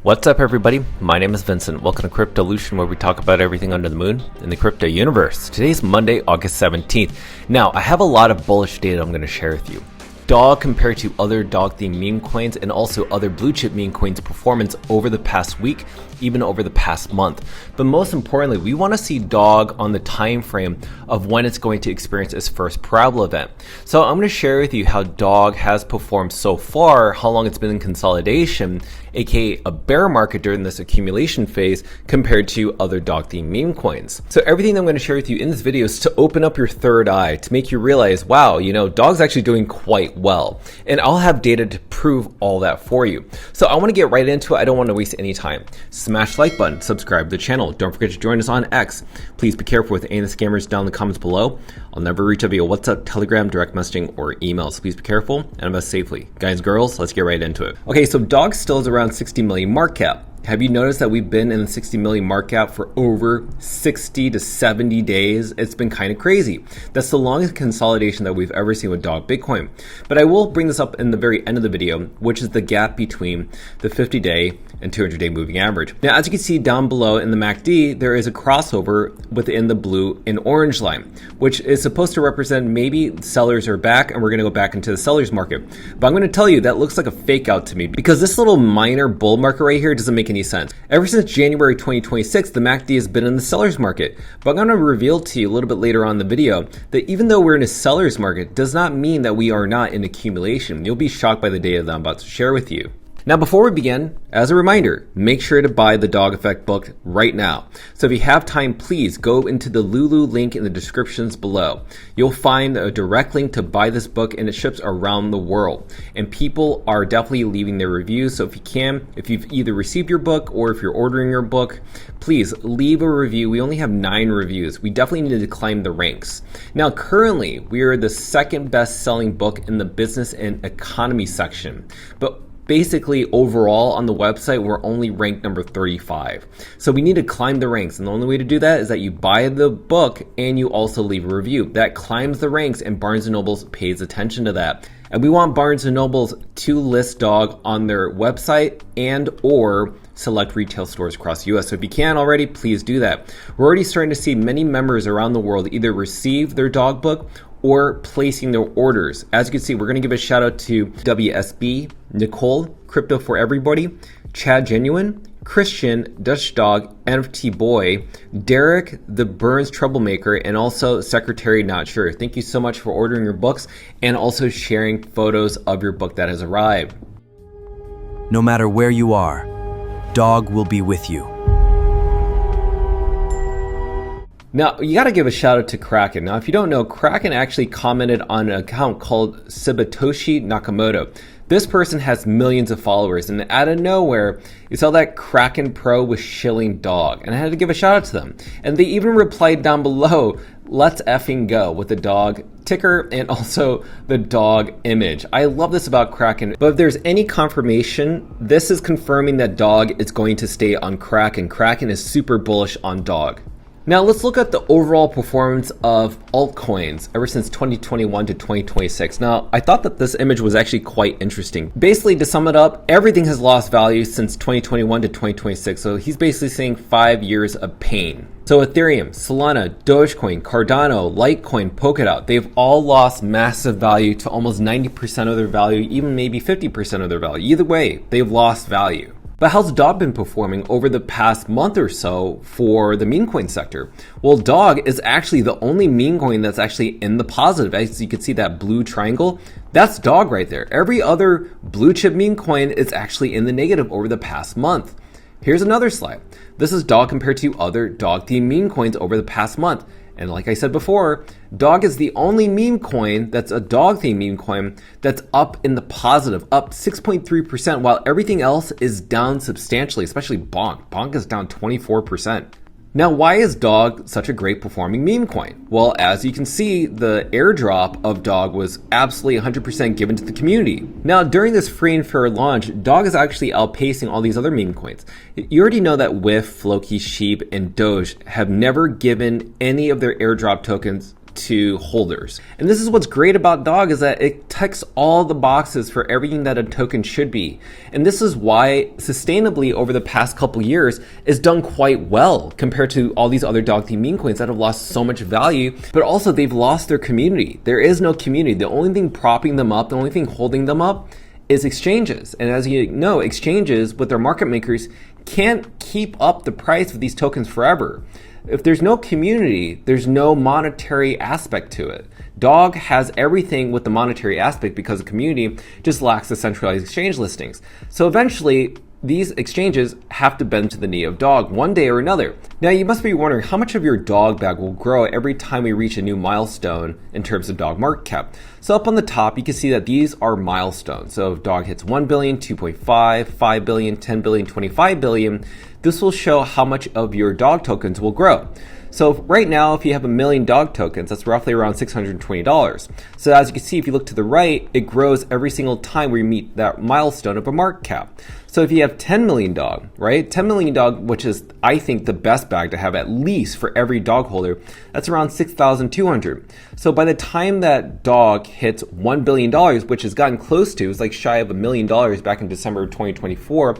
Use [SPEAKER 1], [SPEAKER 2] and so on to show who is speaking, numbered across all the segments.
[SPEAKER 1] What's up everybody, my name is Vincent. Welcome to Cryptolution, where we talk about everything under the moon in the crypto universe. Today's Monday, August 17th. Now, I have a lot of bullish data I'm going to share with you. Dog compared to other dog themed meme coins and also other blue chip meme coins performance over the past week, even over the past month. But most importantly, we want to see dog on the time frame of when it's going to experience its first parabola event. So I'm going to share with you how dog has performed so far, how long it's been in consolidation, aka a bear market during this accumulation phase compared to other dog themed meme coins. So everything that I'm going to share with you in this video is to open up your third eye, to make you realize, wow, dog's actually doing quite well. And I'll have data to prove all that for you. So I want to get right into it. I don't want to waste any time. Smash the like button, subscribe to the channel. Don't forget to join us on X. Please be careful with any of the scammers down in the comments below. I'll never reach out via WhatsApp, Telegram, direct messaging, or email. So please be careful and invest safely. Guys, girls, let's get right into it. Okay, so dog still is around 60 million market cap. Have you noticed that we've been in the 60 million market cap for over 60 to 70 days? It's been kind of crazy. That's the longest consolidation that we've ever seen with dog Bitcoin. But I will bring this up in the very end of the video, which is the gap between the 50-day and 200-day moving average. Now, as you can see down below in the MACD, there is a crossover within the blue and orange line, which is supposed to represent maybe sellers are back and we're going to go back into the sellers market. But I'm going to tell you that looks like a fake out to me, because this little minor bull market right here doesn't make any sense. Ever since January 2026, the MACD has been in the seller's market. But I'm going to reveal to you a little bit later on in the video that even though we're in a seller's market does not mean that we are not in accumulation. You'll be shocked by the data that I'm about to share with you. Now, before we begin, as a reminder, make sure to buy the Dog Effect book right now. So if you have time, please go into the Lulu link in the descriptions below. You'll find a direct link to buy this book, and it ships around the world. And people are definitely leaving their reviews. So if you can, if you've either received your book or if you're ordering your book, please leave a review. We only have 9 reviews. We definitely need to climb the ranks. Now, currently, we are the second best selling book in the business and economy section. But basically, overall on the website, we're only ranked number 35. So we need to climb the ranks. And the only way to do that is that you buy the book and you also leave a review. That climbs the ranks, and Barnes & Noble pays attention to that. And we want Barnes & Noble to list dog on their website and or select retail stores across the US. So if you can already, please do that. We're already starting to see many members around the world either receive their dog book or placing their orders. As you can see, we're going to give a shout out to WSB, Nicole, Crypto for Everybody, Chad Genuine, Christian, Dutch Dog, NFT Boy, Derek, the Burns Troublemaker, and also Secretary Not Sure. Thank you so much for ordering your books and also sharing photos of your book that has arrived.
[SPEAKER 2] No matter where you are, Dog will be with you.
[SPEAKER 1] Now, you got to give a shout out to Kraken. Now, if you don't know, Kraken actually commented on an account called Sabatoshi Nakamoto. This person has millions of followers, and out of nowhere, you saw that Kraken Pro was shilling dog, and I had to give a shout out to them. And they even replied down below, "Let's effing go," with the dog ticker and also the dog image. I love this about Kraken, but if there's any confirmation, this is confirming that dog is going to stay on Kraken. Kraken is super bullish on dog. Now let's look at the overall performance of altcoins ever since 2021 to 2026. Now, I thought that this image was actually quite interesting. Basically, to sum it up, everything has lost value since 2021 to 2026. So he's basically saying 5 years of pain. So Ethereum, Solana, Dogecoin, Cardano, Litecoin, Polkadot, they've all lost massive value to almost 90% of their value, even maybe 50% of their value. Either way, they've lost value. But how's dog been performing over the past month or so for the meme coin sector? Well, dog is actually the only meme coin that's actually in the positive. As you can see that blue triangle, that's dog right there. Every other blue chip meme coin is actually in the negative over the past month. Here's another slide. This is dog compared to other dog themed meme coins over the past month. And like I said before, dog is the only meme coin that's a dog themed meme coin that's up in the positive, up 6.3%, while everything else is down substantially, especially Bonk. Bonk is down 24%. Now, why is dog such a great performing meme coin? Well, as you can see, the airdrop of dog was absolutely 100% given to the community. Now, during this free and fair launch, dog is actually outpacing all these other meme coins. You already know that WIF, Floki, Sheep, and Doge have never given any of their airdrop tokens to holders. And this is what's great about DOG, is that it ticks all the boxes for everything that a token should be. And this is why sustainably over the past couple years is done quite well compared to all these other DOG themed meme coins that have lost so much value, but also they've lost their community. There is no community. The only thing propping them up, the only thing holding them up is exchanges. And as you know, exchanges with their market makers can't keep up the price of these tokens forever. If there's no community, there's no monetary aspect to it. DOG has everything with the monetary aspect because the community just lacks the centralized exchange listings. So eventually, these exchanges have to bend to the knee of DOG one day or another. Now you must be wondering how much of your DOG bag will grow every time we reach a new milestone in terms of DOG market cap. So up on the top, you can see that these are milestones. So if DOG hits 1 billion, 2.5, 5 billion, 10 billion, 25 billion, this will show how much of your DOG tokens will grow. So right now, if you have 1 million DOG tokens, that's roughly around $620. So as you can see, if you look to the right, it grows every single time we meet that milestone of a market cap. So if you have 10 million DOG, right? 10 million DOG, which is, I think, the best bag to have at least for every DOG holder, that's around 6,200. So by the time that DOG hits $1 billion, which has gotten close to, it's like shy of $1 million back in December of 2024,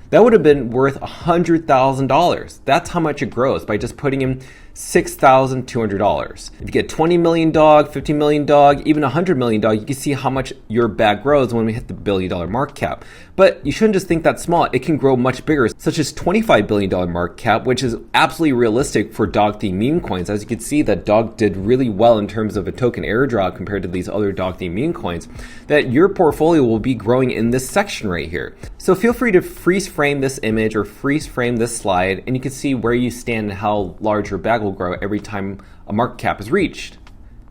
[SPEAKER 1] that would have been worth $100,000. That's how much it grows by just putting in $6,200. If you get 20 million DOG, 50 million DOG, even 100 million DOG, you can see how much your bag grows when we hit the $1 billion market cap. But you shouldn't just think that's small. It can grow much bigger, such as $25 billion market cap, which is absolutely realistic for DOG themed meme coins. As you can see, that DOG did really well in terms of a token airdrop compared to these other DOG themed meme coins, that your portfolio will be growing in this section right here. So feel free to freeze frame this image or freeze frame this slide, and you can see where you stand and how large your bag will grow every time a market cap is reached.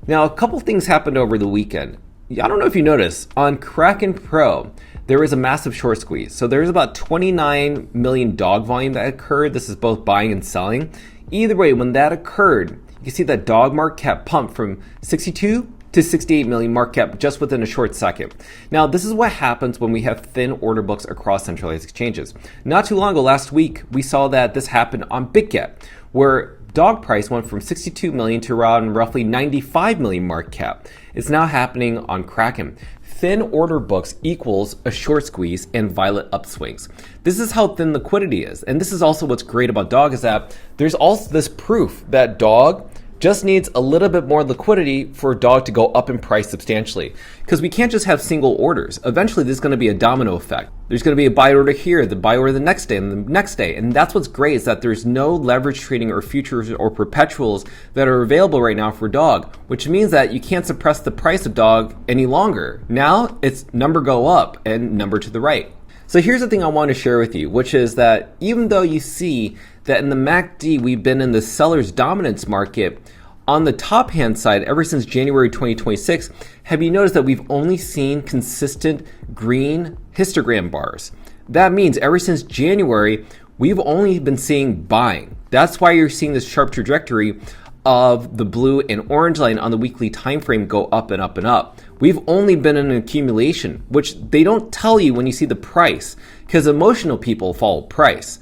[SPEAKER 1] Now, a couple things happened over the weekend. I don't know if you noticed, on Kraken Pro, there was a massive short squeeze. So there's about 29 million DOG volume that occurred. This is both buying and selling. Either way, when that occurred, you can see that DOG market cap pumped from 62 to 68 million market cap just within a short second. Now, this is what happens when we have thin order books across centralized exchanges. Not too long ago, last week, we saw that this happened on BitGet, where DOG price went from 62 million to around roughly 95 million market cap. It's now happening on Kraken. Thin order books equals a short squeeze and violent upswings. This is how thin liquidity is. And this is also what's great about DOG, is that there's also this proof that DOG just needs a little bit more liquidity for DOG to go up in price substantially. Because we can't just have single orders. Eventually, there's going to be a domino effect. There's going to be a buy order here, the buy order the next day, and the next day. And that's what's great, is that there's no leverage trading or futures or perpetuals that are available right now for DOG, which means that you can't suppress the price of DOG any longer. Now, it's number go up and number to the right. So here's the thing I want to share with you, which is that even though you see that in the MACD, we've been in the seller's dominance market, on the top hand side, ever since January 2026, have you noticed that we've only seen consistent green histogram bars? That means ever since January, we've only been seeing buying. That's why you're seeing this sharp trajectory of the blue and orange line on the weekly time frame go up and up and up. We've only been in an accumulation, which they don't tell you when you see the price, because emotional people follow price.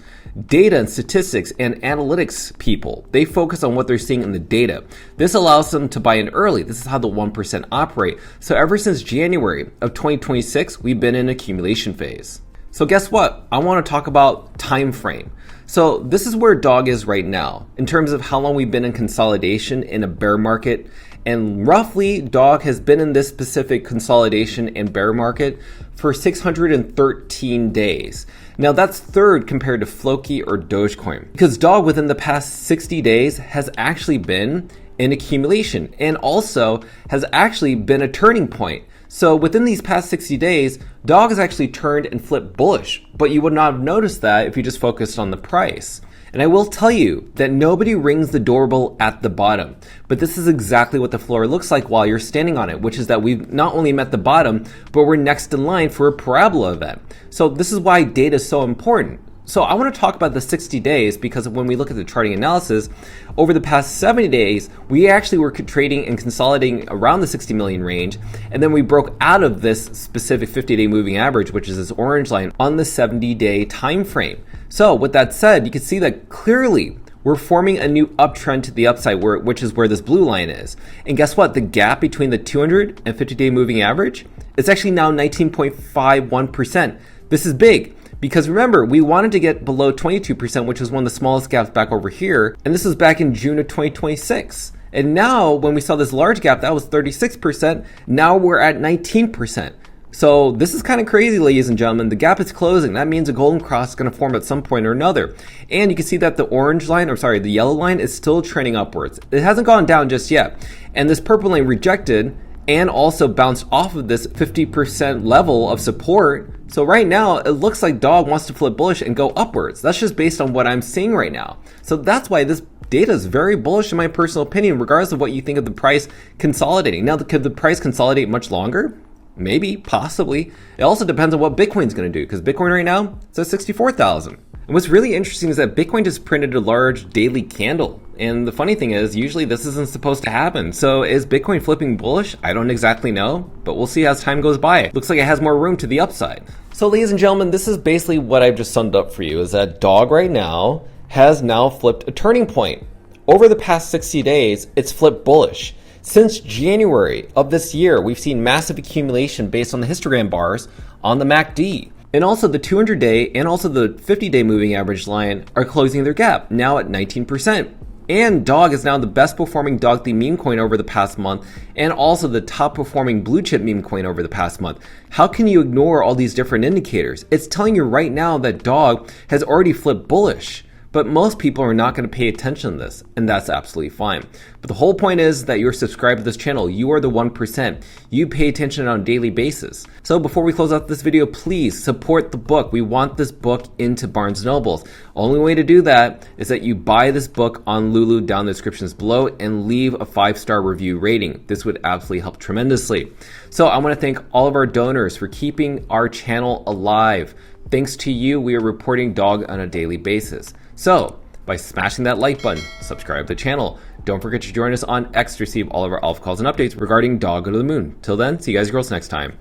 [SPEAKER 1] Data and statistics and analytics people, they focus on what they're seeing in the data. This allows them to buy in early. This is how the 1% operate. So ever since January of 2026, we've been in accumulation phase. So guess what? I want to talk about time frame. So this is where DOG is right now in terms of how long we've been in consolidation in a bear market. And roughly, DOG has been in this specific consolidation and bear market for 613 days. Now that's third compared to Floki or Dogecoin, because DOG within the past 60 days has actually been in accumulation and also has actually been a turning point. So within these past 60 days, DOG has actually turned and flipped bullish, but you would not have noticed that if you just focused on the price. And I will tell you that nobody rings the doorbell at the bottom, but this is exactly what the floor looks like while you're standing on it, which is that we've not only met the bottom, but we're next in line for a parabola event. So this is why data is so important. So I want to talk about the 60 days because when we look at the charting analysis, over the past 70 days, we actually were trading and consolidating around the 60 million range. And then we broke out of this specific 50-day moving average, which is this orange line, on the 70-day time frame. So with that said, you can see that clearly we're forming a new uptrend to the upside, which is where this blue line is. And guess what? The gap between the 200 and 50-day moving average is actually now 19.51%. This is big because remember, we wanted to get below 22%, which is one of the smallest gaps back over here. And this was back in June of 2026. And now when we saw this large gap, that was 36%. Now we're at 19%. So this is kind of crazy, ladies and gentlemen. The gap is closing. That means a golden cross is going to form at some point or another. And you can see that the the yellow line is still trending upwards. It hasn't gone down just yet. And this purple line rejected and also bounced off of this 50% level of support. So right now, it looks like dog wants to flip bullish and go upwards. That's just based on what I'm seeing right now. So that's why this data is very bullish in my personal opinion, regardless of what you think of the price consolidating. Now, could the price consolidate much longer? Maybe, possibly. It also depends on what Bitcoin's going to do, because Bitcoin right now is at 64,000. And what's really interesting is that Bitcoin just printed a large daily candle. And the funny thing is, usually this isn't supposed to happen. So is Bitcoin flipping bullish? I don't exactly know, but we'll see as time goes by. Looks like it has more room to the upside. So ladies and gentlemen, this is basically what I've just summed up for you, is that dog right now has now flipped a turning point. Over the past 60 days, it's flipped bullish. Since January of this year, we've seen massive accumulation based on the histogram bars on the MACD. And also the 200-day and also the 50-day moving average line are closing their gap, now at 19%. And dog is now the best performing dog theme meme coin over the past month, and also the top performing blue chip meme coin over the past month. How can you ignore all these different indicators? It's telling you right now that dog has already flipped bullish. But most people are not going to pay attention to this, and that's absolutely fine. But the whole point is that you're subscribed to this channel. You are the 1%. You pay attention on a daily basis. So before we close out this video, please support the book. We want this book into Barnes & Nobles. Only way to do that is that you buy this book on Lulu down in the descriptions below and leave a 5-star review rating. This would absolutely help tremendously. So I want to thank all of our donors for keeping our channel alive. Thanks to you, we are reporting dog on a daily basis. So, by smashing that like button, subscribe to the channel. Don't forget to join us on X to receive all of our alpha calls and updates regarding Dog Go to the Moon. Till then, see you guys girls next time.